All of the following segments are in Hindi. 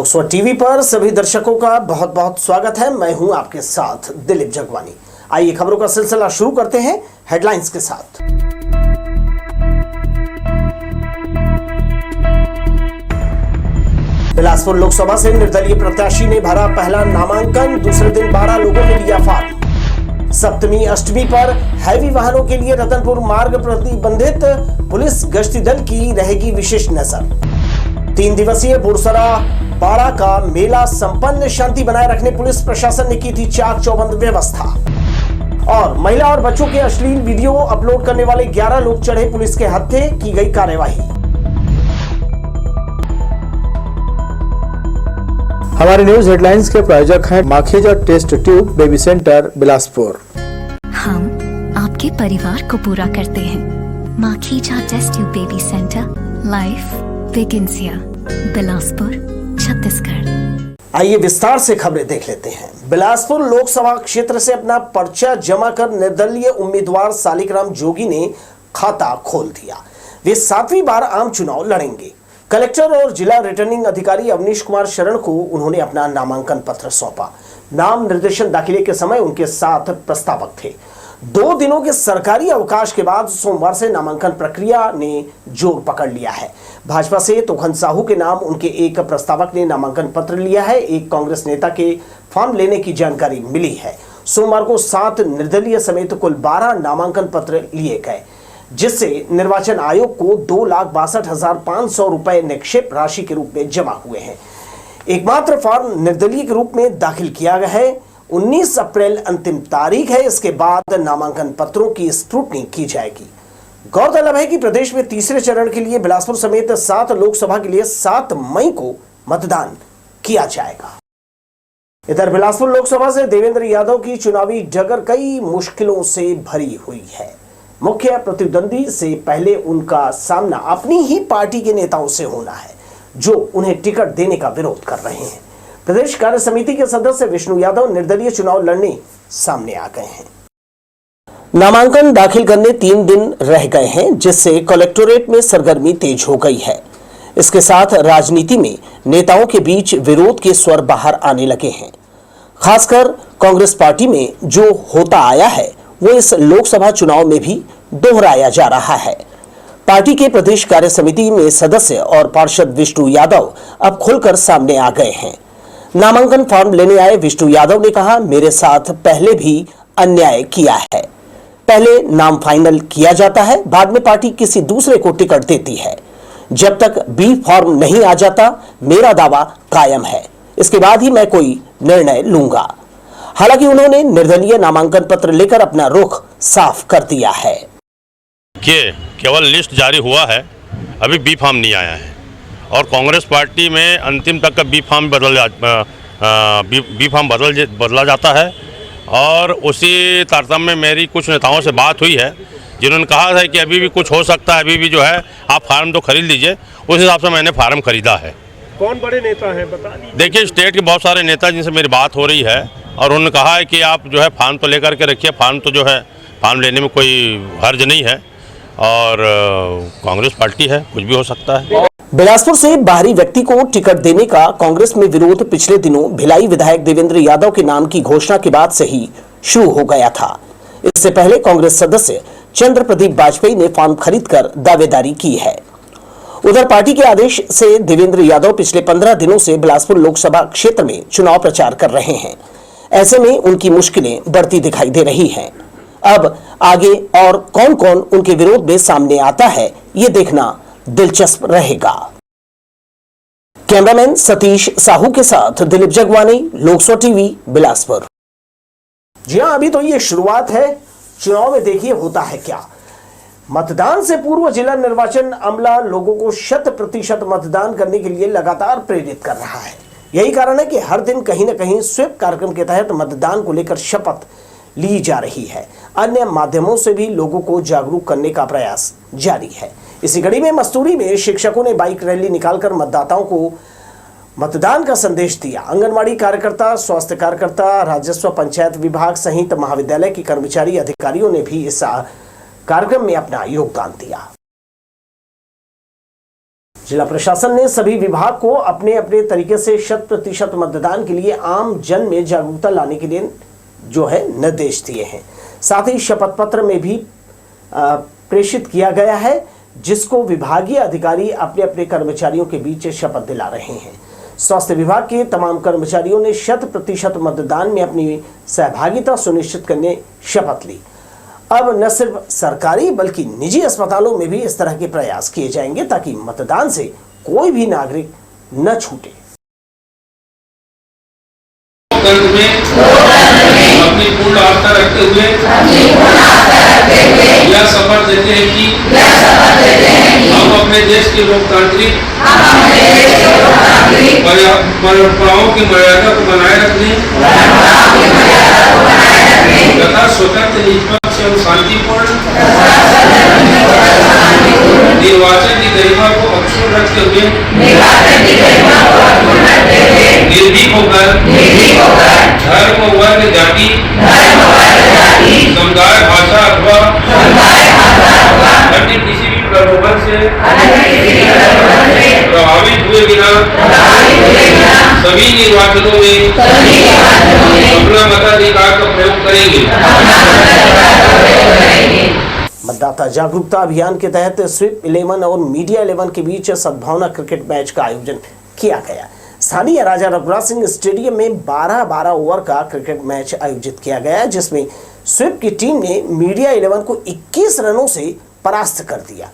लोकसभा टीवी पर सभी दर्शकों का बहुत बहुत स्वागत है। मैं हूं आपके साथ दिलीप जगवानी। आइए खबरों का सिलसिला शुरू करते हैं हेडलाइंस के साथ। बिलासपुर लोकसभा से निर्दलीय प्रत्याशी ने भरा पहला नामांकन। दूसरे दिन 12 लोगों ने लिया फॉर्म। सप्तमी अष्टमी पर हैवी वाहनों के लिए रतनपुर मार्ग प्रतिबंधित, पुलिस गश्ती दल की रहेगी विशेष नजर। 3 दिवसीय बुरसरा बाड़ा का मेला संपन्न। शांति बनाए रखने पुलिस प्रशासन ने की थी चाक चौबंद व्यवस्था। और महिला और बच्चों के अश्लील वीडियो अपलोड करने वाले 11 लोग चढ़े पुलिस के हत्थे, की गई कार्यवाही। हमारे न्यूज हेडलाइंस के प्रायोजक हैं Makhija test tube baby centre Bilaspur. हम आपके परिवार को पूरा करते हैं। Makhija test tube baby centre, life begins here, Bilaspur, Chhattisgarh. आइए विस्तार से खबरें देख लेते हैं। बिलासपुर लोकसभा क्षेत्र से अपना पर्चा जमा कर निर्दलीय उम्मीदवार सालिकराम जोगी ने खाता खोल दिया। वे 7वीं बार आम चुनाव लड़ेंगे। कलेक्टर और जिला रिटर्निंग अधिकारी अवनीश कुमार शरण को उन्होंने अपना नामांकन पत्र सौंपा। नाम निर्देशन दाखिले के समय उनके साथ प्रस्तावक थे। 2 दिनों के सरकारी अवकाश के बाद सोमवार से नामांकन प्रक्रिया ने जोर पकड़ लिया है। भाजपा से तोखन साहू के नाम उनके एक प्रस्तावक ने नामांकन पत्र लिया है। एक कांग्रेस नेता के फॉर्म लेने की जानकारी मिली है। सोमवार को 7 निर्दलीय समेत कुल 12 नामांकन पत्र लिए गए, जिससे निर्वाचन आयोग को 2,62,500 रुपए निक्षेप राशि के रूप में जमा हुए हैं। एकमात्र फॉर्म निर्दलीय के रूप में दाखिल किया गया है। 19 अप्रैल अंतिम तारीख है। इसके बाद नामांकन पत्रों की स्क्रूटनी की जाएगी। गौरतलब है कि प्रदेश में तीसरे चरण के लिए बिलासपुर समेत 7 लोकसभा के लिए 7 मई को मतदान किया जाएगा। इधर बिलासपुर लोकसभा से देवेंद्र यादव की चुनावी डगर कई मुश्किलों से भरी हुई है। मुख्य प्रतिद्वंदी से पहले उनका सामना अपनी ही पार्टी के नेताओं से होना है, जो उन्हें टिकट देने का विरोध कर रहे हैं। प्रदेश कार्य समिति के सदस्य विष्णु यादव निर्दलीय चुनाव लड़ने सामने आ गए हैं। नामांकन दाखिल करने 3 दिन रह गए हैं, जिससे कलेक्टोरेट में सरगर्मी तेज हो गई है। इसके साथ राजनीति में नेताओं के बीच विरोध के स्वर बाहर आने लगे हैं। खासकर कांग्रेस पार्टी में जो होता आया है वो इस लोकसभा चुनाव में भी दोहराया जा रहा है। पार्टी के प्रदेश कार्य समिति में सदस्य और पार्षद विष्णु यादव अब खुलकर सामने आ गए हैं। नामांकन फॉर्म लेने आए विष्णु यादव ने कहा, मेरे साथ पहले भी अन्याय किया है। पहले नाम फाइनल किया जाता है, बाद में पार्टी किसी दूसरे को टिकट देती है। जब तक बी फॉर्म नहीं आ जाता मेरा दावा कायम है। इसके बाद ही मैं कोई निर्णय लूंगा। हालांकि उन्होंने निर्दलीय नामांकन पत्र लेकर अपना रुख साफ कर दिया है। केवल लिस्ट जारी हुआ है, अभी बी फॉर्म नहीं आया है और कांग्रेस पार्टी में अंतिम तक का बी फॉर्म बदला जाता है। और उसी तारतम्य में मेरी कुछ नेताओं से बात हुई है, जिन्होंने कहा है कि अभी भी कुछ हो सकता है, अभी भी जो है आप फार्म तो खरीद लीजिए। उस हिसाब से मैंने फार्म खरीदा है। कौन बड़े नेता हैं बता दीजिए। देखिए, स्टेट के बहुत सारे नेता जिनसे मेरी बात हो रही है और उन्होंने कहा है कि आप जो है फार्म तो लेकर के रखिए। फार्म तो जो है फार्म लेने में कोई हर्ज नहीं है और कांग्रेस पार्टी है, कुछ भी हो सकता है। बिलासपुर से बाहरी व्यक्ति को टिकट देने का कांग्रेस में विरोध पिछले दिनों भिलाई विधायक देवेंद्र यादव के नाम की घोषणा के बाद से ही शुरू हो गया था। इससे पहले कांग्रेस सदस्य चंद्र प्रदीप वाजपेयी ने फॉर्म खरीदकर दावेदारी की है। उधर पार्टी के आदेश से देवेंद्र यादव पिछले 15 दिनों से बिलासपुर लोकसभा क्षेत्र में चुनाव प्रचार कर रहे हैं। ऐसे में उनकी मुश्किलें बढ़ती दिखाई दे रही हैं। अब आगे और कौन कौन उनके विरोध में सामने आता है, ये देखना दिलचस्प रहेगा। कैमरामैन सतीश साहू के साथ दिलीप जगवानी, लोकसभा टीवी, बिलासपुर। जी हां, अभी तो ये शुरुआत है। चुनाव में देखिए होता है क्या। मतदान से पूर्व जिला निर्वाचन अमला लोगों को 100% मतदान करने के लिए लगातार प्रेरित कर रहा है। यही कारण है कि हर दिन कहीं न कहीं स्वीप कार्यक्रम के तहत मतदान को लेकर शपथ ली जा रही है। अन्य माध्यमों से भी लोगों को जागरूक करने का प्रयास जारी है। इसी कड़ी में मस्तूरी में शिक्षकों ने बाइक रैली निकालकर मतदाताओं को मतदान का संदेश दिया। आंगनवाड़ी कार्यकर्ता, स्वास्थ्य कार्यकर्ता, राजस्व, पंचायत विभाग सहित महाविद्यालय के कर्मचारी, अधिकारियों ने भी इस कार्यक्रम में अपना योगदान दिया। जिला प्रशासन ने सभी विभाग को अपने अपने तरीके से 100% मतदान के लिए आम जन में जागरूकता लाने के लिए जो है निर्देश दिए हैं। साथ ही शपथ पत्र में भी प्रेषित किया गया है, जिसको विभागीय अधिकारी अपने अपने कर्मचारियों के बीच शपथ दिला रहे हैं। स्वास्थ्य विभाग के तमाम कर्मचारियों ने 100% मतदान में अपनी सहभागिता सुनिश्चित करने शपथ ली। अब न सिर्फ सरकारी बल्कि निजी अस्पतालों में भी इस तरह के प्रयास किए जाएंगे ताकि मतदान से कोई भी नागरिक न छूटे। अपनी पूर्ण आस्था रखते हुए यह शपथ देते हैं कि हम अपने देश के लोकतांत्रिक परंपराओं की मर्यादा को बनाए रखने तथा स्वतंत्र, निष्पक्ष एवं शांतिपूर्ण निर्वाचन की गरिमा को अक्षुण्ण रखते हुए निर्भीक होकर धर्म, वर्ग, जाति, समुदाय, भाषा अथवा अन्य किसी भी प्रलोभन से प्रभावित हुए बिना सभी निर्वाचनों में अपना मताधिकार का प्रयोग करेंगे। मतदाता जागरूकता अभियान के तहत स्वीप 11 और मीडिया 11 के बीच सद्भावना क्रिकेट मैच का आयोजन किया गया। स्थानीय राजा रघुराज सिंह स्टेडियम में 12-12 ओवर का क्रिकेट मैच आयोजित किया गया, जिसमें स्वीप की टीम ने मीडिया 11 को 21 रनों से परास्त कर दिया।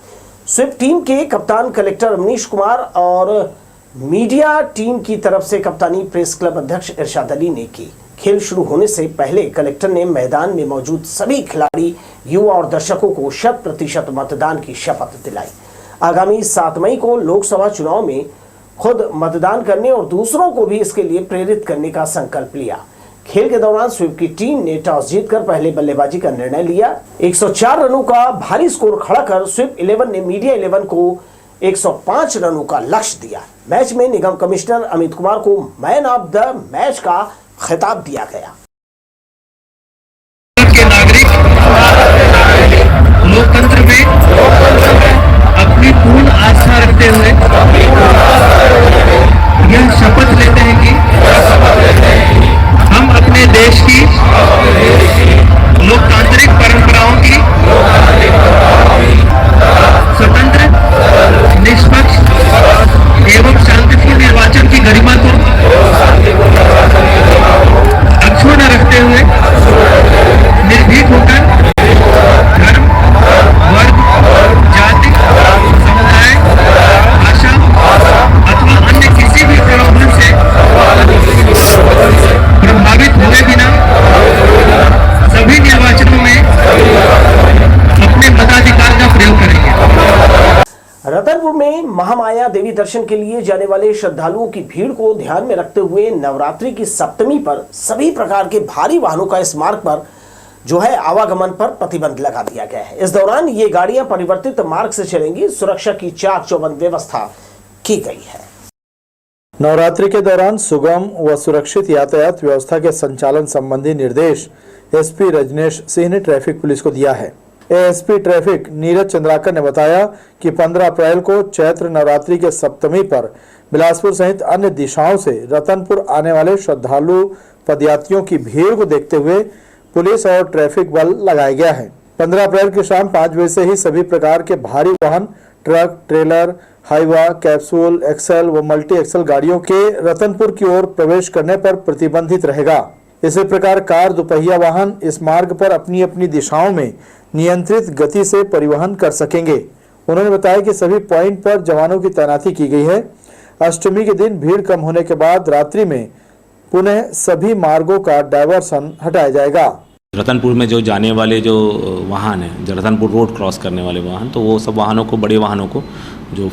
स्वीप टीम के कप्तान कलेक्टर अमनीश कुमार और मीडिया टीम की तरफ से कप्तानी प्रेस क्लब अध्यक्ष इरशाद अली ने की। खेल शुरू होने से पहले कलेक्टर ने मैदान में मौजूद सभी खिलाड़ी, युवा और दर्शकों को 100% मतदान की शपथ दिलाई। आगामी 7 मई को लोकसभा चुनाव में खुद मतदान करने और दूसरों को भी इसके लिए प्रेरित करने का संकल्प लिया। खेल के दौरान स्वीप की टीम ने टॉस जीतकर पहले बल्लेबाजी का निर्णय लिया। 104 रनों का भारी स्कोर खड़ा कर स्वीप 11 ने मीडिया 11 को 105 रनों का लक्ष्य दिया। मैच में निगम कमिश्नर अमित कुमार को मैन ऑफ द मैच का खिताब दिया गया। के नागरिक लोकतंत्र में अपनी पूर्ण आस्था रखते हुए यह शपथ लेते हैं कि हम अपने देश की लोकतांत्रिक परंपराओं की स्वतंत्र, निष्पक्ष एवं शांतिपूर्ण निर्वाचन की गरिमा को अक्षुण्ण रखते हुए निर्भीक होकर धर्म, वर्ग, जाति, समुदाय, भाषा अथवा अन्य किसी भी प्रलोभन से प्रभावित हुए बिना सभी निर्वाचनों में अपने मताधिकार का प्रयोग करेंगे। रतनपुर में महामाया देवी दर्शन के लिए जाने वाले श्रद्धालुओं की भीड़ को ध्यान में रखते हुए नवरात्रि की सप्तमी पर सभी प्रकार के भारी वाहनों का इस मार्ग पर जो है आवागमन पर प्रतिबंध लगा दिया गया है। इस दौरान ये गाड़ियां परिवर्तित मार्ग से चलेंगी। सुरक्षा की चाक चौबंद व्यवस्था की गई है। नवरात्रि के दौरान सुगम व सुरक्षित यातायात व्यवस्था के संचालन संबंधी निर्देश एसपी रजनेश सिंह ने ट्रैफिक पुलिस को दिया है। एएसपी ट्रैफिक नीरज चंद्राकर ने बताया कि 15 अप्रैल को चैत्र नवरात्रि के सप्तमी पर बिलासपुर सहित अन्य दिशाओं से रतनपुर आने वाले श्रद्धालु पदयात्रियों की भीड़ को देखते हुए पुलिस और ट्रैफिक बल लगाया गया है। 15 अप्रैल की शाम 5 बजे से ही सभी प्रकार के भारी वाहन, truck, trailer, Hyva, capsule, axle व मल्टी एक्सल गाड़ियों के रतनपुर की ओर प्रवेश करने पर प्रतिबंधित रहेगा। इसी प्रकार कार, दोपहिया वाहन इस मार्ग पर अपनी अपनी दिशाओं में नियंत्रित गति से परिवहन कर सकेंगे। उन्होंने बताया कि सभी पॉइंट पर जवानों की तैनाती की गई है। अष्टमी के दिन भीड़ कम होने के बाद रात्रि में पुनः सभी मार्गों का डायवर्सन हटाया जाएगा। रतनपुर में जो जाने वाले जो वाहन हैं, जो रतनपुर रोड क्रॉस करने वाले वाहन, तो वो सब वाहनों को, बड़े वाहनों को, जो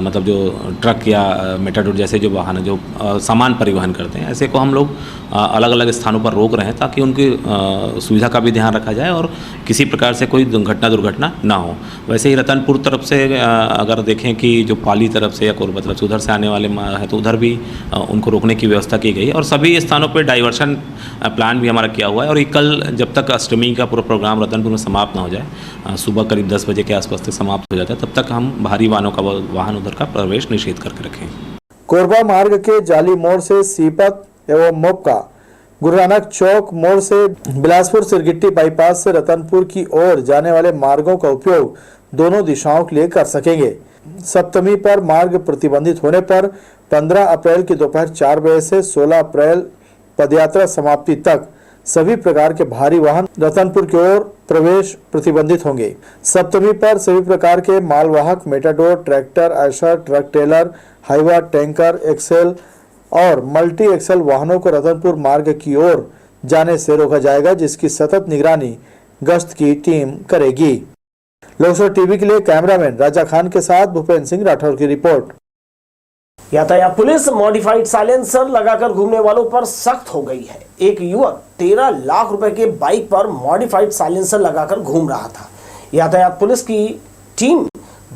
मतलब जो ट्रक या मेटाडोर जैसे जो वाहन जो सामान परिवहन करते हैं, ऐसे को हम लोग अलग अलग स्थानों पर रोक रहे हैं ताकि उनकी सुविधा का भी ध्यान रखा जाए और किसी प्रकार से कोई दुर्घटना ना हो। वैसे ही रतनपुर तरफ से अगर देखें कि जो पाली तरफ से या कोरबा तरफ से उधर से आने वाले हैं तो उधर भी उनको रोकने की व्यवस्था की गई है और सभी स्थानों पर डाइवर्शन प्लान भी हमारा किया हुआ है। और कल जब तक अष्टमी का पूरा प्रोग्राम रतनपुर में समाप्त ना हो जाए, सुबह करीब 10 बजे के आसपास तक समाप्त हो जाता है, तब तक हम भारी भारी वाहनों का वाहन उधर का प्रवेश निषेध करके रखें। कोरबा मार्ग के जाली मोड़ से सीपत एवं मोपका, गुरु नानक चौक मोड़ से बिलासपुर सिरगिट्टी बाईपास से रतनपुर की ओर जाने वाले मार्गों का उपयोग दोनों दिशाओं के लिए कर सकेंगे। सप्तमी पर मार्ग प्रतिबंधित होने पर 15 अप्रैल की दोपहर 4 बजे से 16 अप्रैल पदयात्रा समाप्ति तक सभी प्रकार के भारी वाहन रतनपुर की ओर प्रवेश प्रतिबंधित होंगे। सप्तमी पर सभी प्रकार के मालवाहक Matador, tractor, Eicher, truck trailer, Hyva, tanker, axle और मल्टी एक्सेल वाहनों को रतनपुर मार्ग की ओर जाने से रोका जाएगा, जिसकी सतत निगरानी गश्त की टीम करेगी। लोकसभा टीवी के लिए कैमरामैन राजा खान के साथ भूपेंद्र सिंह राठौर की रिपोर्ट। यातायात पुलिस मॉडिफाइड साइलेंसर लगाकर घूमने वालों पर सख्त हो गई है। एक युवक 13 लाख रुपए के बाइक पर मॉडिफाइड साइलेंसर लगाकर घूम रहा था। यातायात पुलिस की टीम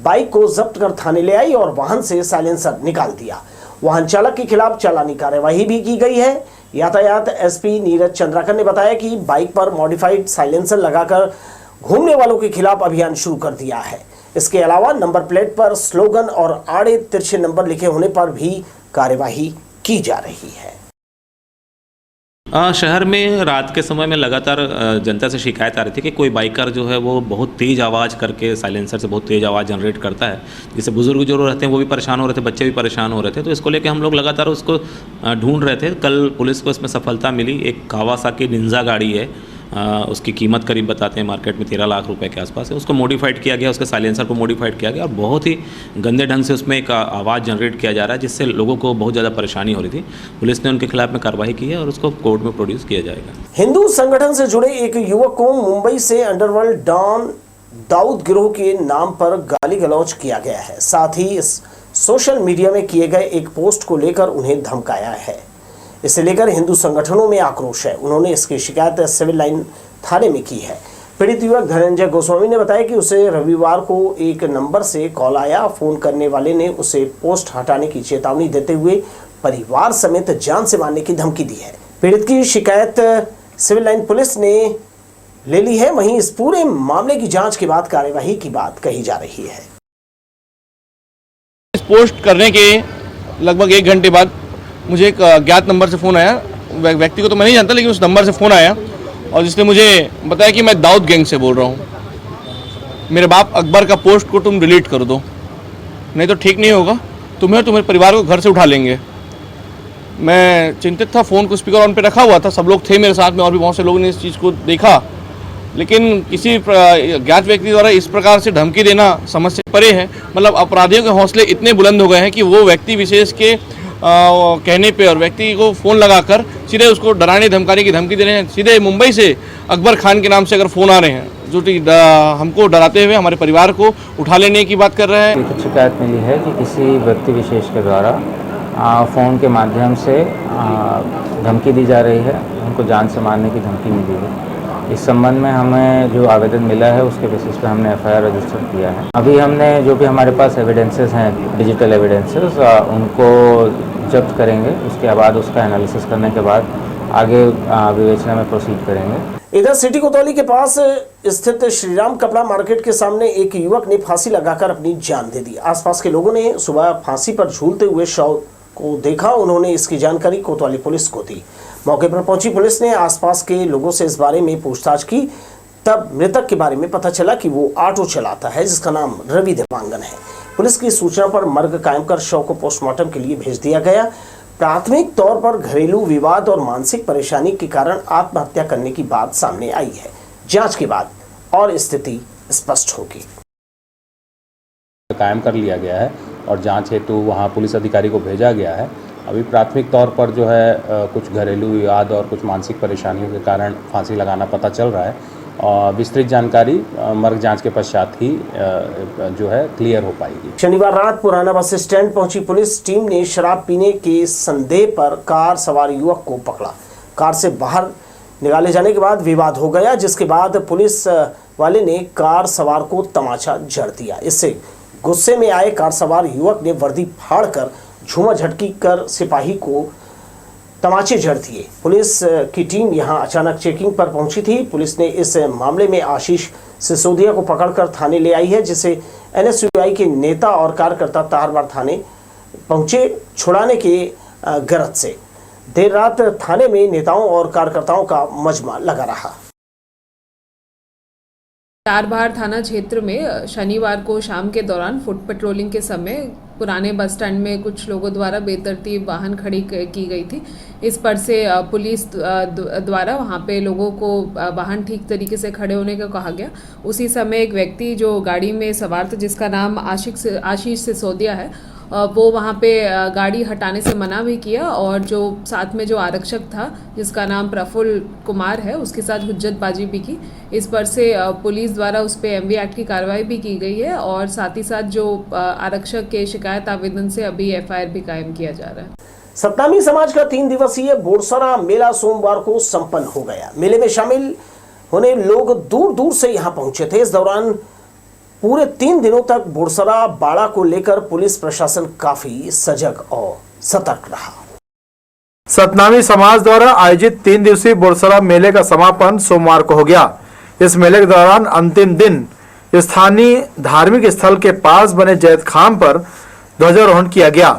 बाइक को जब्त कर थाने ले आई और वाहन से साइलेंसर निकाल दिया। वाहन चालक के खिलाफ चालानी कार्यवाही भी की गई है। यातायात एसपी नीरज चंद्राकर ने बताया कि बाइक पर मॉडिफाइड साइलेंसर लगाकर घूमने वालों के खिलाफ अभियान शुरू कर दिया है। इसके अलावा नंबर प्लेट पर स्लोगन और आड़े तिरछे नंबर लिखे होने पर भी कार्यवाही की जा रही है। शहर में रात के समय में लगातार जनता से शिकायत आ रही थी कि कोई बाइकर जो है वो बहुत तेज़ आवाज़ करके साइलेंसर से बहुत तेज़ आवाज़ जनरेट करता है, जिससे बुजुर्ग जो रहते हैं वो भी परेशान हो रहे थे, बच्चे भी परेशान हो रहे थे। तो इसको लेके हम लोग लगातार उसको ढूंढ रहे थे। कल पुलिस को इसमें सफलता मिली। एक कावासाकी निंजा गाड़ी है, उसकी कीमत करीब बताते हैं मार्केट में 13 लाख रुपए के आसपास है। उसको मॉडिफाइड किया गया, उसके साइलेंसर को मॉडिफाइड किया गया और बहुत ही गंदे ढंग से उसमें एक आवाज़ जनरेट किया जा रहा है, जिससे लोगों को बहुत ज़्यादा परेशानी हो रही थी। पुलिस ने उनके खिलाफ में कार्रवाई की है और उसको कोर्ट में प्रोड्यूस किया जाएगा। हिंदू संगठन से जुड़े एक युवक को मुंबई से अंडरवर्ल्ड डॉन दाऊद गिरोह के नाम पर गाली गलौज किया गया है। साथ ही इस सोशल मीडिया में किए गए एक पोस्ट को लेकर उन्हें धमकाया है। इसे लेकर हिंदू संगठनों में आक्रोश है। उन्होंने इसकी शिकायत सिविल लाइन थाने में की है। पीड़ित युवक धनंजय गोस्वामी ने बताया कि उसे रविवार को एक नंबर से कॉल आया। फोन करने वाले ने उसे पोस्ट हटाने की चेतावनी देते हुए परिवार समेत जान से मारने की धमकी दी है। पीड़ित की शिकायत सिविल लाइन पुलिस ने ले ली है। वहीं इस पूरे मामले की जांच के बाद कार्यवाही की बात कही जा रही है। इस पोस्ट करने के लगभग 1 घंटे बाद मुझे एक अज्ञात नंबर से फ़ोन आया। व्यक्ति को तो मैं नहीं जानता, लेकिन उस नंबर से फ़ोन आया और जिसने मुझे बताया कि मैं दाऊद गैंग से बोल रहा हूँ। मेरे बाप अकबर का पोस्ट को तुम डिलीट कर दो, नहीं तो ठीक नहीं होगा। तुम्हें और तुम्हारे परिवार को घर से उठा लेंगे। मैं चिंतित था, फ़ोन को स्पीकर ऑन पे रखा हुआ था। सब लोग थे मेरे साथ में और भी बहुत से लोगों ने इस चीज़ को देखा, लेकिन किसी ज्ञात व्यक्ति द्वारा इस प्रकार से धमकी देना समझ से परे है। मतलब अपराधियों के हौसले इतने बुलंद हो गए हैं कि वो व्यक्ति विशेष के कहने पे और व्यक्ति को फ़ोन लगाकर सीधे उसको डराने धमकाने की धमकी दे रहे हैं। सीधे मुंबई से अकबर खान के नाम से अगर फ़ोन आ रहे हैं, जो कि हमको डराते हुए हमारे परिवार को उठा लेने की बात कर रहे हैं। एक शिकायत मिली है कि किसी व्यक्ति विशेष के द्वारा फ़ोन के माध्यम से धमकी दी जा रही है, उनको जान से मारने की धमकी मिली है। इस संबंध में हमें जो आवेदन मिला है उसके बेसिस पे हमने एफआईआर रजिस्टर किया है। अभी हमने जो भी हमारे पास एविडेंसेस हैं, डिजिटल एविडेंसेस, उनको जब्त करेंगे। उसके बाद उसका एनालिसिस करने के बाद आगे विवेचना में प्रोसीड करेंगे। इधर सिटी कोतवाली के पास स्थित श्रीराम कपड़ा मार्केट के सामने एक युवक ने फांसी लगाकर अपनी जान दे दी। आसपास के लोगों ने सुबह फांसी पर झूलते हुए शव को देखा। उन्होंने इसकी जानकारी कोतवाली पुलिस को दी। मौके पर पहुंची पुलिस ने आसपास के लोगों से इस बारे में पूछताछ की। तब मृतक के बारे में पता चला कि वो ऑटो चलाता है, जिसका नाम रवि देवांगन है। पुलिस की सूचना पर मर्ग कायम कर शव को पोस्टमार्टम के लिए भेज दिया गया। प्राथमिक तौर पर घरेलू विवाद और मानसिक परेशानी के कारण आत्महत्या करने की बात सामने आई है। जांच के बाद और स्थिति स्पष्ट होगी। कायम कर लिया गया है और जांच हेतु वहां पुलिस अधिकारी को भेजा गया है। अभी प्राथमिक तौर पर जो है कुछ घरेलू विवाद और कुछ मानसिक परेशानियों के कारण फांसी लगाना पता चल रहा है और विस्तृत जानकारी मर्ग जांच के पश्चात ही जो है क्लियर हो पाएगी। शनिवार रात पुराना बस स्टैंड पहुंची पुलिस टीम ने शराब पीने के संदेह पर कार सवार युवक को पकड़ा। कार से बाहर निकाले जाने के बाद विवाद हो गया, जिसके बाद पुलिस वाले ने कार सवार को तमाचा जड़ दिया। इससे गुस्से में आए कार सवार युवक ने वर्दी फाड़कर झूमा झटकी कर सिपाही को तमाचे जड़ दिए। पुलिस की टीम यहां अचानक चेकिंग पर पहुंची थी। पुलिस ने इस मामले में आशीष सिसोदिया को पकड़कर थाने ले आई है, जिसे NSUI के नेता और कार्यकर्ता तारबार थाने पहुंचे छुड़ाने के गरज से। देर रात थाने में नेताओं और कार्यकर्ताओं का मजमा लगा रहा। तारबार थाना क्षेत्र में शनिवार को शाम के दौरान फुट पेट्रोलिंग के समय पुराने बस स्टैंड में कुछ लोगों द्वारा बेतरतीब वाहन खड़ी की गई थी। इस पर से पुलिस द्वारा वहां पे लोगों को वाहन ठीक तरीके से खड़े होने को कहा गया। उसी समय एक व्यक्ति जो गाड़ी में सवार था, जिसका नाम आशीष सिसोदिया है, वो वहाँ पे गाड़ी हटाने से मना भी किया और जो साथ में जो आरक्षक था, जिसका नाम प्रफुल्ल कुमार है, उसके साथ हुज्जतबाजी भी की। इस पर से पुलिस द्वारा उस पर MV एक्ट की कार्रवाई भी की गई है और साथ ही साथ जो आरक्षक के शिकायत आवेदन से अभी FIR भी कायम किया जा रहा है। सतनामी समाज का 3 दिवसीय बोरसरा मेला सोमवार को संपन्न हो गया। मेले में शामिल होने लोग दूर दूर से यहाँ पहुंचे थे। इस दौरान पूरे 3 दिनों तक बोरसरा बाड़ा को लेकर पुलिस प्रशासन काफी सजग और सतर्क रहा। सतनामी समाज द्वारा आयोजित 3 दिवसीय बोरसरा मेले का समापन सोमवार को हो गया। इस मेले के दौरान अंतिम दिन स्थानीय धार्मिक स्थल के पास बने जैत खाम पर ध्वजारोहण किया गया।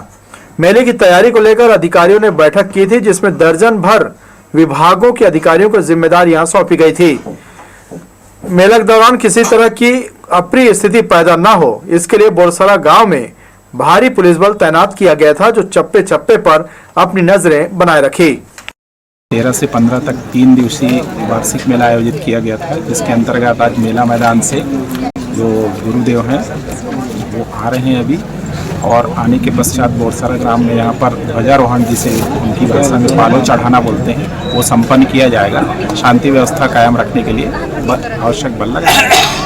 मेले की तैयारी को लेकर अधिकारियों ने बैठक की थी, जिसमें दर्जन भर विभागों के अधिकारियों को जिम्मेदारियां सौंपी गई थी। मेले के दौरान किसी तरह की अप्रिय स्थिति पैदा न हो, इसके लिए बोरसरा गांव में भारी पुलिस बल तैनात किया गया था, जो चप्पे चप्पे पर अपनी नजरें बनाए रखी। 13 से 15 तक 3 दिवसीय वार्षिक मेला आयोजित किया गया था, जिसके अंतर्गत आज मेला मैदान से जो गुरुदेव हैं वो आ रहे हैं अभी, और आने के पश्चात बोरसरा ग्राम में यहाँ पर ध्वजारोहण, जिसे उनकी भाषा में पालो चढ़ाना बोलते हैं, वो संपन्न किया जाएगा। शांति व्यवस्था कायम रखने के लिए आवश्यक बल लगाया।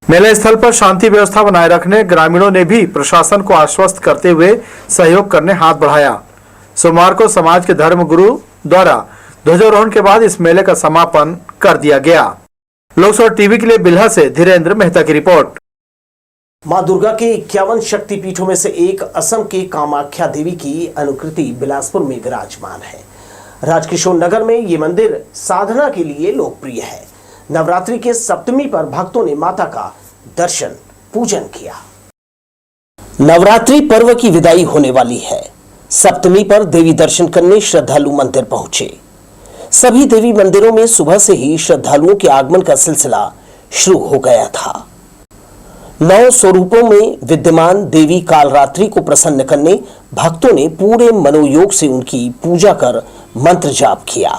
मेले स्थल पर शांति व्यवस्था बनाए रखने ग्रामीणों ने भी प्रशासन को आश्वस्त करते हुए सहयोग करने हाथ बढ़ाया। सोमवार को समाज के धर्म गुरु द्वारा ध्वजारोहण के बाद इस मेले का समापन कर दिया गया। लोकसभा टीवी के लिए बिल्हा से धीरेन्द्र मेहता की रिपोर्ट। मां दुर्गा के 51 शक्तिपीठों में से एक असम के कामाख्या देवी की अनुकृति बिलासपुर में विराजमान है। राजकिशोर नगर में ये मंदिर साधना के लिए लोकप्रिय है। नवरात्रि के सप्तमी पर भक्तों ने माता का दर्शन पूजन किया। नवरात्रि पर्व की विदाई होने वाली है। सप्तमी पर देवी दर्शन करने श्रद्धालु मंदिर पहुंचे। सभी देवी मंदिरों में सुबह से ही श्रद्धालुओं के आगमन का सिलसिला शुरू हो गया था। 9 स्वरूपों में विद्यमान देवी कालरात्रि को प्रसन्न करने भक्तों ने पूरे मनोयोग से उनकी पूजा कर मंत्र जाप किया।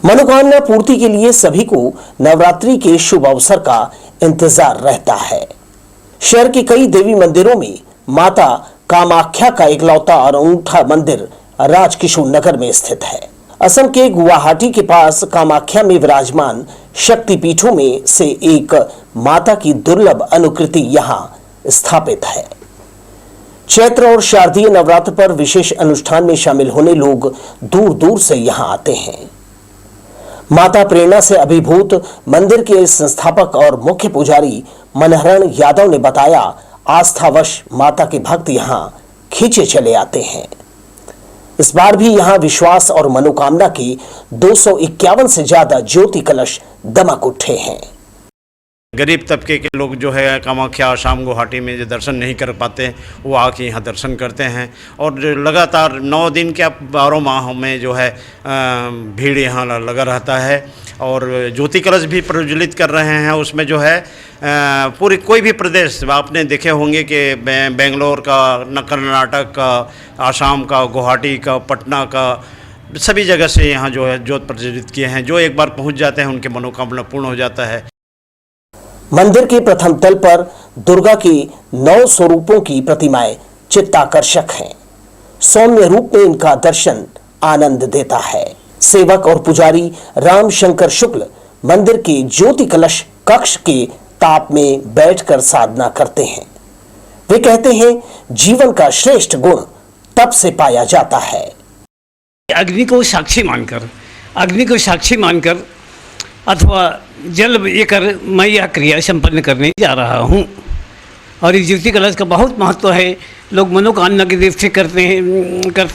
मनोकामना पूर्ति के लिए सभी को नवरात्रि के शुभ अवसर का इंतजार रहता है। शहर के कई देवी मंदिरों में माता कामाख्या का इकलौता और अनूठा मंदिर राजकिशोर नगर में स्थित है। असम के गुवाहाटी के पास कामाख्या में विराजमान शक्तिपीठों में से एक माता की दुर्लभ अनुकृति यहाँ स्थापित है। चैत्र और शारदीय नवरात्र पर विशेष अनुष्ठान में शामिल होने लोग दूर दूर से यहाँ आते हैं। माता प्रेरणा से अभिभूत मंदिर के संस्थापक और मुख्य पुजारी मनहरण यादव ने बताया, आस्थावश माता के भक्त यहाँ खींचे चले आते हैं। इस बार भी यहाँ विश्वास और मनोकामना की 251 से ज्यादा ज्योति कलश दमक उठे हैं। गरीब तबके के लोग जो है कामाख्या आसाम गुवाहाटी में जो दर्शन नहीं कर पाते, वो आके यहाँ दर्शन करते हैं। और लगातार 9 दिन के 12 माह में जो है भीड़ यहाँ लगा रहता है। और ज्योति कलश भी प्रज्वलित कर रहे हैं। उसमें जो है पूरी कोई भी प्रदेश आपने देखे होंगे कि बेंगलोर का, कर्नाटक का, आसाम का, गुवाहाटी का, पटना का, सभी जगह से यहाँ जो है ज्योत प्रज्वलित किए हैं। जो एक बार पहुँच जाते हैं उनके मनोकामना पूर्ण हो जाता है। मंदिर के प्रथम तल पर दुर्गा की 9 स्वरूपों की प्रतिमाएं चित्ताकर्षक हैं। सौम्य रूप में इनका दर्शन आनंद देता है। सेवक और पुजारी राम शंकर शुक्ल मंदिर के ज्योति कलश कक्ष के ताप में बैठकर साधना करते हैं। वे कहते हैं, जीवन का श्रेष्ठ गुण तप से पाया जाता है। अग्नि को साक्षी मानकर अथवा जल लेकर मैं यह क्रिया संपन्न करने जा रहा हूँ। और इस ज्योति कलश का बहुत महत्व है। लोग मनोकामना की दृष्टि करते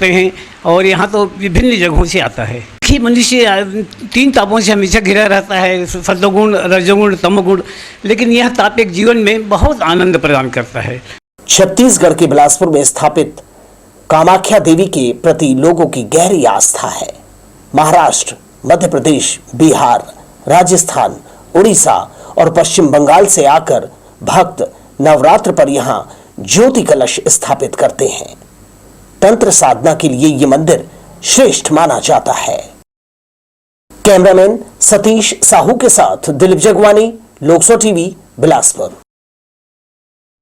हैं और यहाँ तो विभिन्न जगहों से आता है। दुखी मनुष्य 3 तापों से हमेशा घिरा रहता है, सत्वगुण, रजोगुण, तमोगुण, लेकिन यह ताप एक जीवन में बहुत आनंद प्रदान करता है। छत्तीसगढ़ के बिलासपुर में स्थापित कामाख्या देवी के प्रति लोगों की गहरी आस्था है। महाराष्ट्र, मध्य प्रदेश, बिहार, राजस्थान, उड़ीसा और पश्चिम बंगाल से आकर भक्त नवरात्र पर यहां ज्योति कलश स्थापित करते हैं। तंत्र साधना के लिए यह मंदिर श्रेष्ठ माना जाता है। कैमरामैन सतीश साहू के साथ दिलीप जगवानी, लोकसो टीवी, बिलासपुर।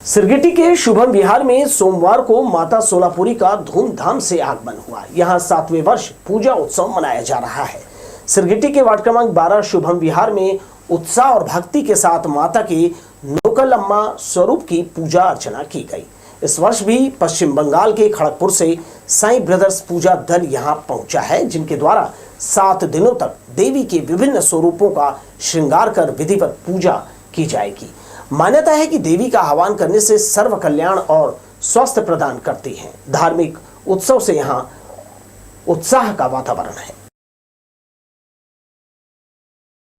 सिरगिटी के शुभम विहार में सोमवार को माता सोलापुरी का धूमधाम से आगमन हुआ। यहां 7वें वर्ष पूजा उत्सव मनाया जा रहा है। सिरगिटी के वार्ड क्रमांक 12 शुभम विहार में उत्साह और भक्ति के साथ माता के नोकलम्मा स्वरूप की पूजा अर्चना की गई। इस वर्ष भी पश्चिम बंगाल के खड़गपुर से साईं ब्रदर्स पूजा दल यहां पहुंचा है, जिनके द्वारा 7 दिनों तक देवी के विभिन्न स्वरूपों का श्रृंगार कर विधिवत पूजा की जाएगी। मान्यता है कि देवी का आह्वान करने से सर्व कल्याण और स्वास्थ्य प्रदान करती है। धार्मिक उत्सव से यहां उत्साह का वातावरण है।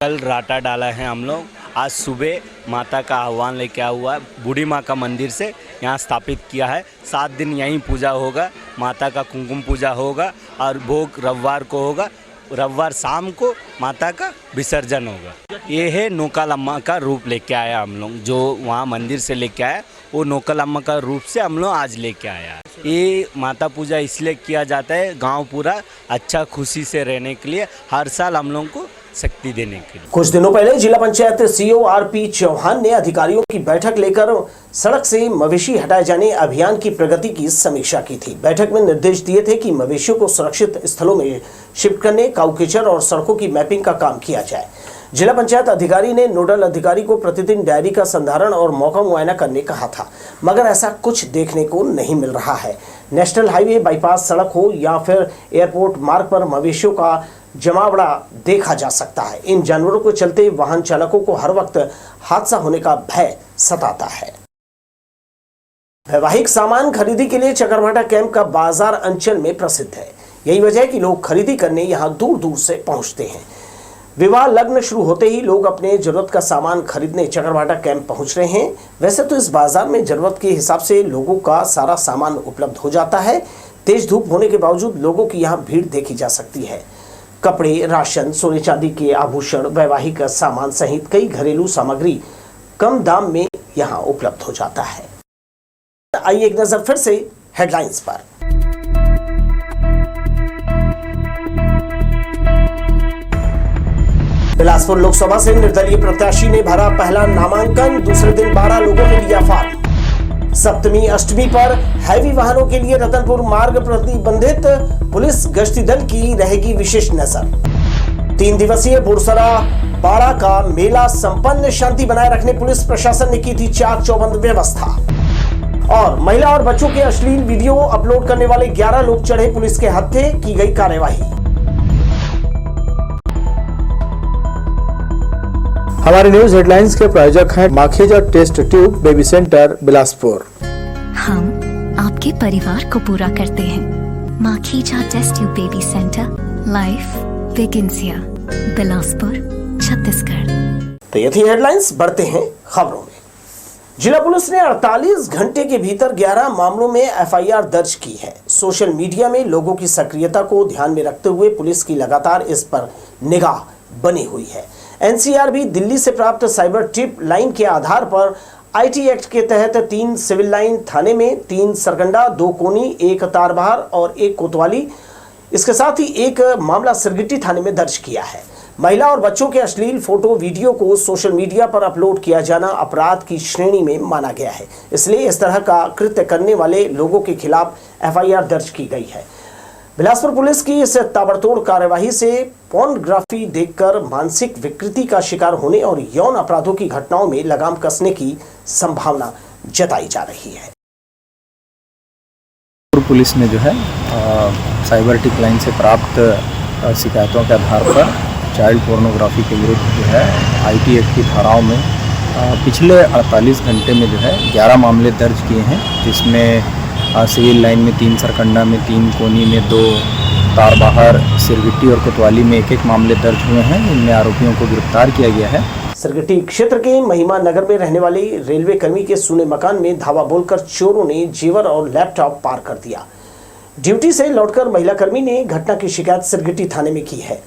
कल राटा डाला है हम लोग। आज सुबह माता का आह्वान लेके आया हुआ है, बूढ़ी माँ का मंदिर से यहाँ स्थापित किया है। 7 दिन यहीं पूजा होगा, माता का कुमकुम पूजा होगा और भोग रविवार को होगा। रविवार शाम को माता का विसर्जन होगा। ये है नोकालम्मा का रूप लेके आया हम लोग, जो वहाँ मंदिर से लेके आया वो नोकालम्मा का रूप से हम लोग आज लेके आया। ये माता पूजा इसलिए किया जाता है गांव पूरा अच्छा खुशी से रहने के लिए, हर साल हम लोग को शक्ति देने के लिए। कुछ दिनों पहले जिला पंचायत सीईओ आरपी चौहान ने अधिकारियों की बैठक लेकर सड़क से मवेशी हटाए जाने अभियान की प्रगति की समीक्षा की थी। बैठक में निर्देश दिए थे कि मवेशियों को सुरक्षित स्थलों में शिफ्ट करने, काउकेचर और सड़कों की मैपिंग का काम किया जाए। जिला पंचायत अधिकारी ने नोडल अधिकारी को प्रतिदिन डायरी का संधारण और मौका मुआयना करने कहा था, मगर ऐसा कुछ देखने को नहीं मिल रहा है। नेशनल हाईवे, बाईपास सड़क हो या फिर एयरपोर्ट मार्ग पर मवेशियों का जमावड़ा देखा जा सकता है। इन जानवरों को चलते वाहन चालकों को हर वक्त हादसा होने का भय सताता है। वैवाहिक सामान खरीदी के लिए चकरभाटा कैंप का बाजार अंचल में प्रसिद्ध है। यही वजह है कि लोग खरीदी करने यहां दूर दूर से पहुंचते हैं। विवाह लग्न शुरू होते ही लोग अपने जरूरत का सामान खरीदने चकरभाटा कैंप पहुंच रहे हैं। वैसे तो इस बाजार में जरूरत के हिसाब से लोगों का सारा सामान उपलब्ध हो जाता है। तेज धूप होने के बावजूद लोगों की यहाँ भीड़ देखी जा सकती है। कपड़े, राशन, सोने चांदी के आभूषण, वैवाहिक सामान सहित कई घरेलू सामग्री कम दाम में यहाँ उपलब्ध हो जाता है। आइए एक नजर फिर से हेडलाइंस पर। बिलासपुर लोकसभा से निर्दलीय प्रत्याशी ने भरा पहला नामांकन। दूसरे दिन 12 लोगों ने लिया फॉर्म। सप्तमी अष्टमी पर हैवी वाहनों के लिए रतनपुर मार्ग प्रतिबंधित, पुलिस गश्ती दल की रहेगी विशेष नजर। 3 दिवसीय बुरसरा पाड़ा का मेला संपन्न, शांति बनाए रखने पुलिस प्रशासन ने की थी चाक चौबंद व्यवस्था। और महिला और बच्चों के अश्लील वीडियो अपलोड करने वाले 11 लोग चढ़े पुलिस के हत्थे, की गई कार्यवाही। हमारे न्यूज हेडलाइंस के प्रायोजक हैं Makhija test tube baby centre, Bilaspur. हम आपके परिवार को पूरा करते हैं। Makhija test tube baby centre, life begins here, Bilaspur, Chhattisgarh. तो ये थी हेडलाइंस। बढ़ते हैं खबरों में। जिला पुलिस ने 48 घंटे के भीतर 11 मामलों में एफआईआर दर्ज की है। सोशल मीडिया में लोगों की सक्रियता को ध्यान में रखते हुए पुलिस की लगातार इस पर निगाह बनी हुई है। एनसीआर भी दिल्ली से प्राप्त साइबर टिप लाइन के आधार पर आईटी एक्ट के तहत 3 सिविल लाइन थाने में 3 सरगंडा, 2 कोनी, 1 तारबहार और 1 कोतवाली, इसके साथ ही एक मामला सिरगिटी थाने में दर्ज किया है। महिला और बच्चों के अश्लील फोटो वीडियो को सोशल मीडिया पर अपलोड किया जाना अपराध की श्रेणी में माना गया है, इसलिए इस तरह का कृत्य करने वाले लोगों के खिलाफ एफआईआर दर्ज की गई है। बिलासपुर पुलिस की इस ताबड़तोड़ कार्यवाही से पोर्नोग्राफी देखकर मानसिक विकृति का शिकार होने और यौन अपराधों की घटनाओं में लगाम कसने की संभावना जताई जा रही है। पुलिस ने जो है साइबर टिप लाइन से प्राप्त शिकायतों के आधार पर चाइल्ड पोर्नोग्राफी के विरुद्ध जो है आईटी एक्ट की धाराओं में पिछले 48 घंटे में जो है 11 मामले दर्ज किए हैं, जिसमें सिविल लाइन में 3 सरकंडा में 3 कोनी में 2 तारबहार, सिरगिट्टी और कोतवाली में एक मामले दर्ज हुए हैं। इनमें आरोपियों को गिरफ्तार किया गया है। सिरगिट्टी क्षेत्र के महिमा नगर में रहने वाले रेलवे कर्मी के सूने मकान में धावा बोलकर चोरों ने जेवर और लैपटॉप पार कर दिया। ड्यूटी से लौटकर महिला कर्मी ने घटना की शिकायत सिरगिट्टी थाने में की है।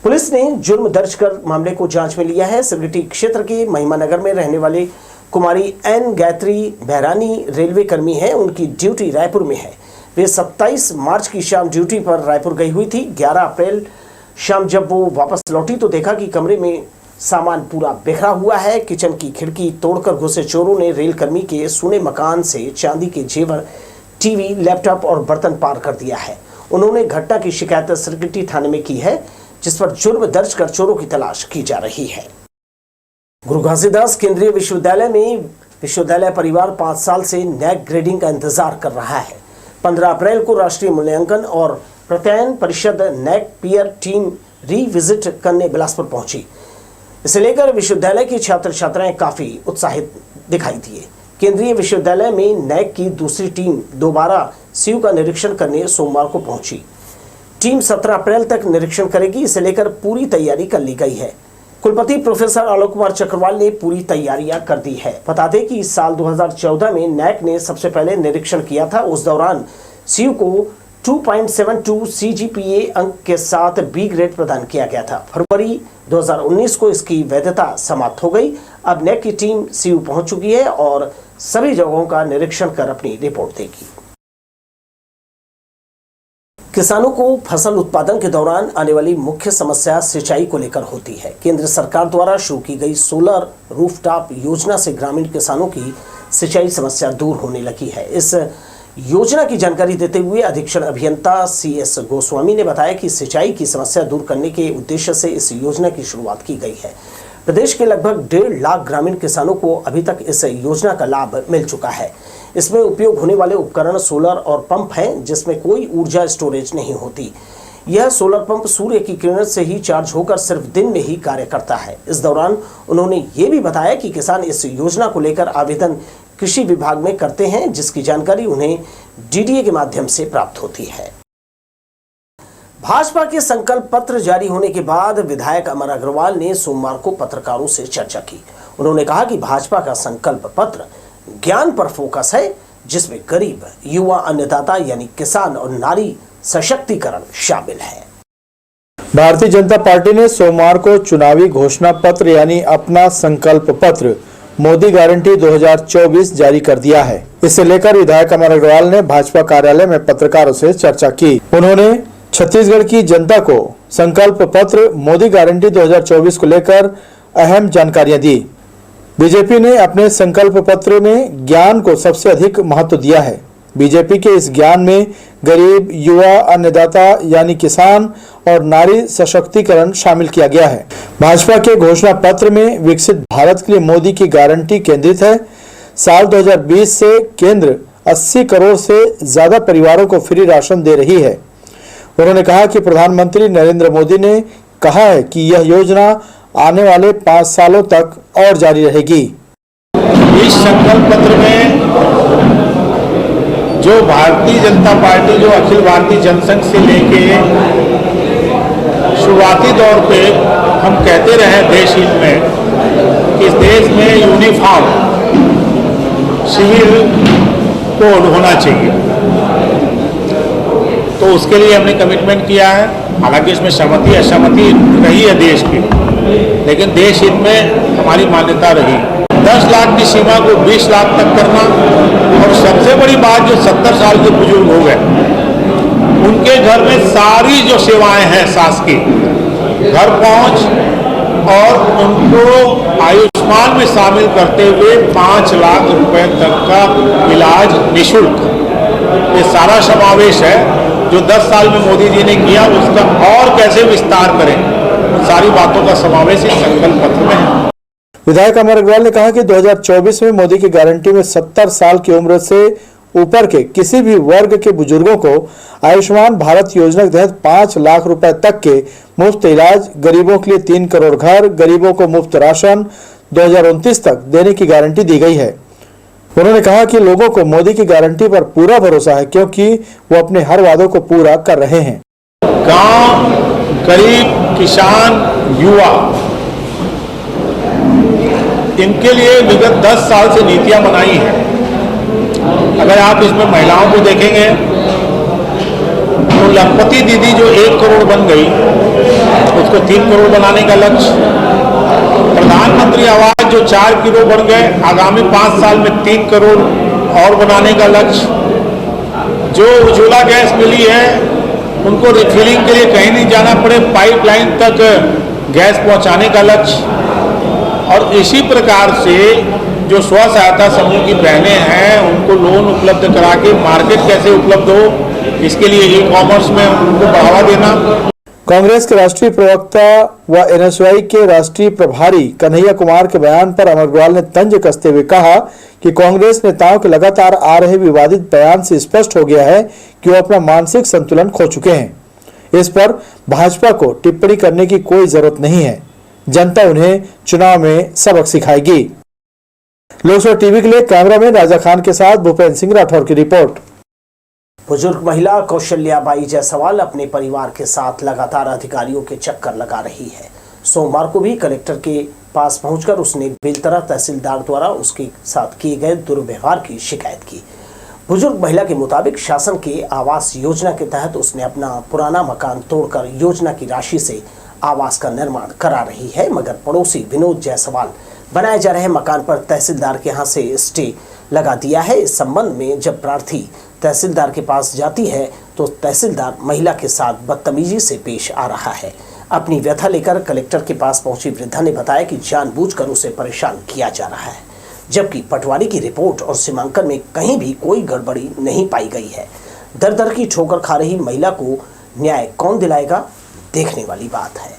पुलिस ने जुर्म दर्ज कर मामले को जांच में लिया है। सिरगिट्टी क्षेत्र के महिमा नगर में रहने वाले कुमारी एन गायत्री बहरानी रेलवे कर्मी हैं। उनकी ड्यूटी रायपुर में है। वे 27 मार्च की शाम ड्यूटी पर रायपुर गई हुई थी। 11 अप्रैल शाम जब वो वापस लौटी तो देखा कि कमरे में सामान पूरा बिखरा हुआ है। किचन की खिड़की तोड़कर घुसे चोरों ने रेल कर्मी के सूने मकान से चांदी के जेवर, टीवी, लैपटॉप और बर्तन पार कर दिया है। उन्होंने घटना की शिकायत सिरगिट्टी थाने में की है, जिस पर जुर्म दर्ज कर चोरों की तलाश की जा रही है। गुरु घासीदास केंद्रीय विश्वविद्यालय में विश्वविद्यालय परिवार 5 साल से नैक ग्रेडिंग का इंतजार कर रहा है। 15 अप्रैल को राष्ट्रीय मूल्यांकन और प्रत्यायन परिषद नैक पीयर टीम रीविजिट करने बिलासपुर पहुंची। इसे लेकर विश्वविद्यालय की छात्र छात्राएं काफी उत्साहित दिखाई दिए। केंद्रीय विश्वविद्यालय में नैक की दूसरी टीम दोबारा सीयू का निरीक्षण करने सोमवार को पहुंची। टीम 17 अप्रैल तक निरीक्षण करेगी। इसे लेकर पूरी तैयारी कर ली गई है। कुलपति प्रोफेसर आलोक कुमार चक्रवाल ने पूरी तैयारियां कर दी है। बता दें कि इस साल 2014 में नैक ने सबसे पहले निरीक्षण किया था। उस दौरान सीयू को 2.72 CGPA अंक के साथ बी ग्रेड प्रदान किया गया था। फरवरी 2019 को इसकी वैधता समाप्त हो गई। अब नैक की टीम सीयू पहुंच चुकी है और सभी जगहों का निरीक्षण कर अपनी रिपोर्ट देगी। किसानों को फसल उत्पादन के दौरान आने वाली मुख्य समस्या सिंचाई को लेकर होती है। केंद्र सरकार द्वारा शुरू की गई सोलर रूफटॉप योजना से ग्रामीण किसानों की सिंचाई समस्या दूर होने लगी है। इस योजना की जानकारी देते हुए अधीक्षण अभियंता CS गोस्वामी ने बताया कि सिंचाई की समस्या दूर करने के उद्देश्य से इस योजना की शुरुआत की गई है। प्रदेश के लगभग 1.5 लाख ग्रामीण किसानों को अभी तक इस योजना का लाभ मिल चुका है। इसमें उपयोग होने वाले उपकरण सोलर और पंप हैं, जिसमें कोई ऊर्जा स्टोरेज नहीं होती। यह सोलर पंप सूर्य की किरण से ही चार्ज होकर सिर्फ दिन में ही कार्य करता है। इस दौरान उन्होंने ये भी बताया कि किसान इस योजना को लेकर आवेदन कृषि विभाग में करते हैं, जिसकी जानकारी उन्हें DDA के माध्यम से प्राप्त होती है। भाजपा के संकल्प पत्र जारी होने के बाद विधायक अमर अग्रवाल ने सोमवार को पत्रकारों से चर्चा की। उन्होंने कहा कि भाजपा का संकल्प पत्र ज्ञान पर फोकस है, जिसमें गरीब, युवा, अन्नदाता यानी किसान और नारी सशक्तिकरण शामिल है। भारतीय जनता पार्टी ने सोमवार को चुनावी घोषणा पत्र यानी अपना संकल्प पत्र मोदी गारंटी 2024 जारी कर दिया है। इसे लेकर विधायक अमर अग्रवाल ने भाजपा कार्यालय में पत्रकारों से चर्चा की। उन्होंने छत्तीसगढ़ की जनता को संकल्प पत्र मोदी गारंटी 2024 को लेकर अहम जानकारियां दी। बीजेपी ने अपने संकल्प पत्र में ज्ञान को सबसे अधिक महत्व दिया है। बीजेपी के इस ज्ञान में गरीब, युवा, अन्नदाता यानी किसान और नारी सशक्तिकरण शामिल किया गया है। भाजपा के घोषणा पत्र में विकसित भारत के लिए मोदी की गारंटी केंद्रित है। साल 2020 से केंद्र 80 करोड़ से ज्यादा परिवारों को फ्री राशन दे रही है। उन्होंने कहा कि प्रधानमंत्री नरेंद्र मोदी ने कहा है कि यह योजना आने वाले 5 सालों तक और जारी रहेगी। इस संकल्प पत्र में जो भारतीय जनता पार्टी जो अखिल भारतीय जनसंघ से लेके शुरुआती दौर पे हम कहते रहे देश हित में कि इस देश में यूनिफॉर्म सिविल कोड होना चाहिए, तो उसके लिए हमने कमिटमेंट किया है। हालांकि इसमें सहमति असहमति रही है देश की, लेकिन देश हित में हमारी मान्यता रही 10 लाख की सीमा को 20 लाख तक करना। और सबसे बड़ी बात, जो 70 साल के बुजुर्ग हो गए, उनके घर में सारी जो सेवाएं हैं शासकीय घर पहुंच और उनको आयुष्मान में शामिल करते हुए 5 लाख रुपए तक का इलाज निःशुल्क, ये सारा समावेश है जो 10 साल में मोदी जी ने किया। उसका और कैसे विस्तार करें, उन सारी बातों का समावेश इस संकल्प पत्र में है। विधायक अमर अग्रवाल ने कहा कि 2024 में मोदी की गारंटी में 70 साल की उम्र से ऊपर के किसी भी वर्ग के बुजुर्गों को आयुष्मान भारत योजना के तहत 5 लाख रुपए तक के मुफ्त इलाज, गरीबों के लिए 3 करोड़ घर, गरीबों को मुफ्त राशन 2029 तक देने की गारंटी दी गई है। उन्होंने कहा कि लोगों को मोदी की गारंटी पर पूरा भरोसा है, क्योंकि वो अपने हर वादों को पूरा कर रहे हैं। गांव, गरीब, किसान, युवा, इनके लिए विगत 10 साल से नीतियां बनाई हैं। अगर आप इसमें महिलाओं को देखेंगे तो लखपति दीदी जो 1 करोड़ बन गई, उसको 3 करोड़ बनाने का लक्ष्य। प्रधानमंत्री आवास जो 4 करोड़ बढ़ गए, आगामी 5 साल में 3 करोड़ और बनाने का लक्ष्य। जो उज्ज्वला गैस मिली है उनको रिफिलिंग के लिए कहीं नहीं जाना पड़े, पाइपलाइन तक गैस पहुंचाने का लक्ष्य। और इसी प्रकार से जो स्व सहायता समूह की बहनें हैं उनको लोन उपलब्ध करा के मार्केट कैसे उपलब्ध हो, इसके लिए ई कॉमर्स में उनको बढ़ावा देना। कांग्रेस के राष्ट्रीय प्रवक्ता व एनएसयूआई के राष्ट्रीय प्रभारी कन्हैया कुमार के बयान पर अमर अग्रवाल ने तंज कसते हुए कहा कि कांग्रेस नेताओं के लगातार आ रहे विवादित बयान से स्पष्ट हो गया है कि वो अपना मानसिक संतुलन खो चुके हैं। इस पर भाजपा को टिप्पणी करने की कोई जरूरत नहीं है, जनता उन्हें चुनाव में सबक सिखाएगी। लोकसभा टीवी के लिए कैमरामैन राजा खान के साथ भूपेंद्र सिंह राठौर की रिपोर्ट। बुजुर्ग महिला कौशल्याबाई जायसवाल अपने परिवार के साथ लगातार अधिकारियों के चक्कर लगा रही है। सोमवार को भी कलेक्टर के पास पहुंचकर उसने बेलतरा तहसीलदार द्वारा उसके साथ किए गए दुर्व्यवहार की शिकायत की। बुजुर्ग महिला के मुताबिक शासन के आवास योजना के तहत उसने अपना पुराना मकान तोड़कर योजना की राशि से आवास का निर्माण करा रही है, मगर पड़ोसी विनोद जायसवाल बनाए जा रहे मकान पर तहसीलदार के यहाँ से स्टे लगा दिया है। इस संबंध में जब प्रार्थी तहसीलदार के पास जाती है तो तहसीलदार महिला के साथ बदतमीजी से पेश आ रहा है। अपनी व्यथा लेकर कलेक्टर के पास पहुंची वृद्धा ने बताया कि जानबूझकर उसे परेशान किया जा रहा है, जबकि पटवारी की रिपोर्ट और सीमांकन में कहीं भी कोई गड़बड़ी नहीं पाई गई है। दर दर की ठोकर खा रही महिला को न्याय कौन दिलाएगा, देखने वाली बात है।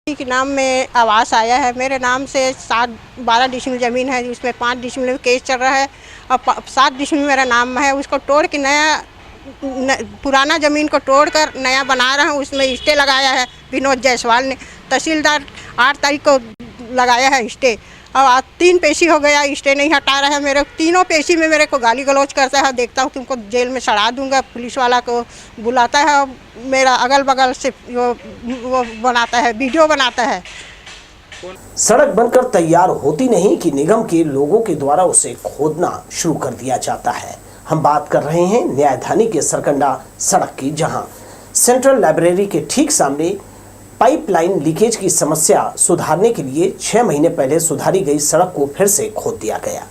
के नाम में आवास आया है, मेरे नाम से 12 डिसमिल ज़मीन है, उसमें 5 डिसमिल में केस चल रहा है और 7 डिसमिल मेरा नाम है। उसको तोड़ के पुराना ज़मीन को तोड़कर नया बना रहा हूँ। उसमें स्टे लगाया है विनोद जायसवाल ने। तहसीलदार 8 तारीख को लगाया है स्टे, अब आज 3 पेशी हो गया, स्टे नहीं हटा रहा है। मेरे तीनों पेशी में मेरे को गाली गलौज करता है, देखता हूँ तुमको जेल में सड़ा दूंगा। पुलिस वाला को बुलाता है और मेरा अगल बगल से वो बनाता है, वीडियो बनाता है। सड़क बनकर तैयार होती नहीं कि निगम के लोगों के द्वारा उसे खोदना शुरू कर दिया जाता है। हम बात कर रहे हैं न्यायधानी के सरकंडा सड़क की, जहां सेंट्रल लाइब्रेरी के ठीक सामने पाइपलाइन लीकेज की समस्या सुधारने के लिए 6 महीने पहले सुधारी गई सड़क को फिर से खोद दिया गया।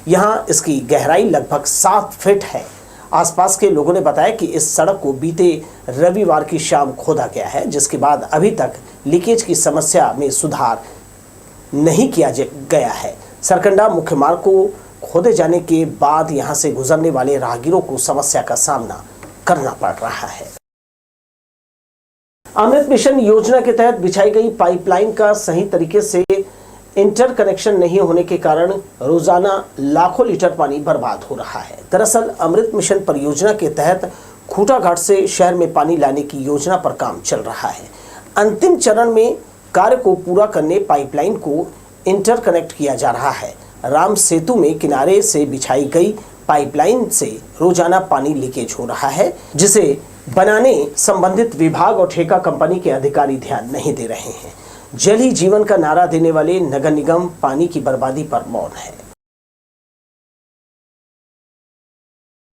यहां इसकी गहराई लगभग 7 फीट है। आसपास के लोगों ने बताया कि इस सड़क को बीते रविवार की शाम खोदा गया है, जिसके बाद अभी तक लीकेज की समस्या में सुधार नहीं किया गया है। सरकंडा मुख्य मार्ग को खोदे जाने के बाद यहां से गुजरने वाले राहगीरों को समस्या का सामना करना पड़ रहा है। अमृत मिशन योजना के तहत बिछाई गई पाइपलाइन का सही तरीके से इंटर कनेक्शन नहीं होने के कारण रोजाना लाखों लीटर पानी बर्बाद हो रहा है। दरअसल अमृत मिशन परियोजना के तहत खूटा घाट से शहर में पानी लाने की योजना पर काम चल रहा है। अंतिम चरण में कार्य को पूरा करने पाइपलाइन को इंटर कनेक्ट किया जा रहा है। राम सेतु में किनारे से बिछाई गई पाइपलाइन से रोजाना पानी लीकेज हो रहा है, जिसे बनाने संबंधित विभाग और ठेका कंपनी के अधिकारी ध्यान नहीं दे रहे हैं। जल ही जीवन का नारा देने वाले नगर निगम पानी की बर्बादी पर मौन है।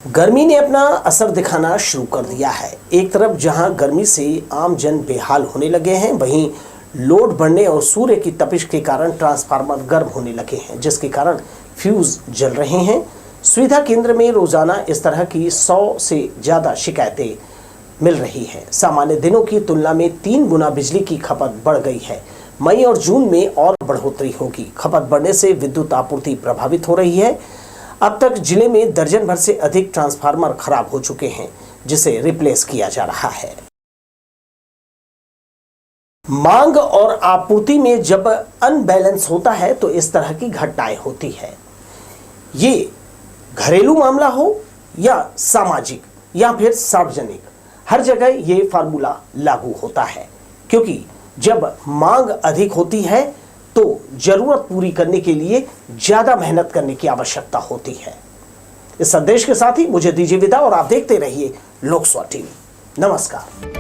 गर्मी ने अपना असर दिखाना शुरू कर दिया है। एक तरफ जहां गर्मी से आम जन बेहाल होने लगे हैं, वहीं लोड बढ़ने और सूर्य की तपिश के कारण ट्रांसफार्मर गर्म होने लगे हैं, जिसके कारण फ्यूज जल रहे हैं। सुविधा केंद्र में रोजाना इस तरह की 100 से ज्यादा शिकायतें मिल रही है। सामान्य दिनों की तुलना में 3 गुना बिजली की खपत बढ़ गई है। मई और जून में और बढ़ोतरी होगी। खपत बढ़ने से विद्युत आपूर्ति प्रभावित हो रही है। अब तक जिले में दर्जन भर से अधिक ट्रांसफार्मर खराब हो चुके हैं, जिसे रिप्लेस किया जा रहा है। मांग और आपूर्ति में जब अनबैलेंस होता है तो इस तरह की घटनाएं होती है। ये घरेलू मामला हो या सामाजिक या फिर सार्वजनिक, हर जगह ये फार्मूला लागू होता है, क्योंकि जब मांग अधिक होती है तो जरूरत पूरी करने के लिए ज्यादा मेहनत करने की आवश्यकता होती है। इस संदेश के साथ ही मुझे दीजिए विदा और आप देखते रहिए लोकसभा टीवी। नमस्कार।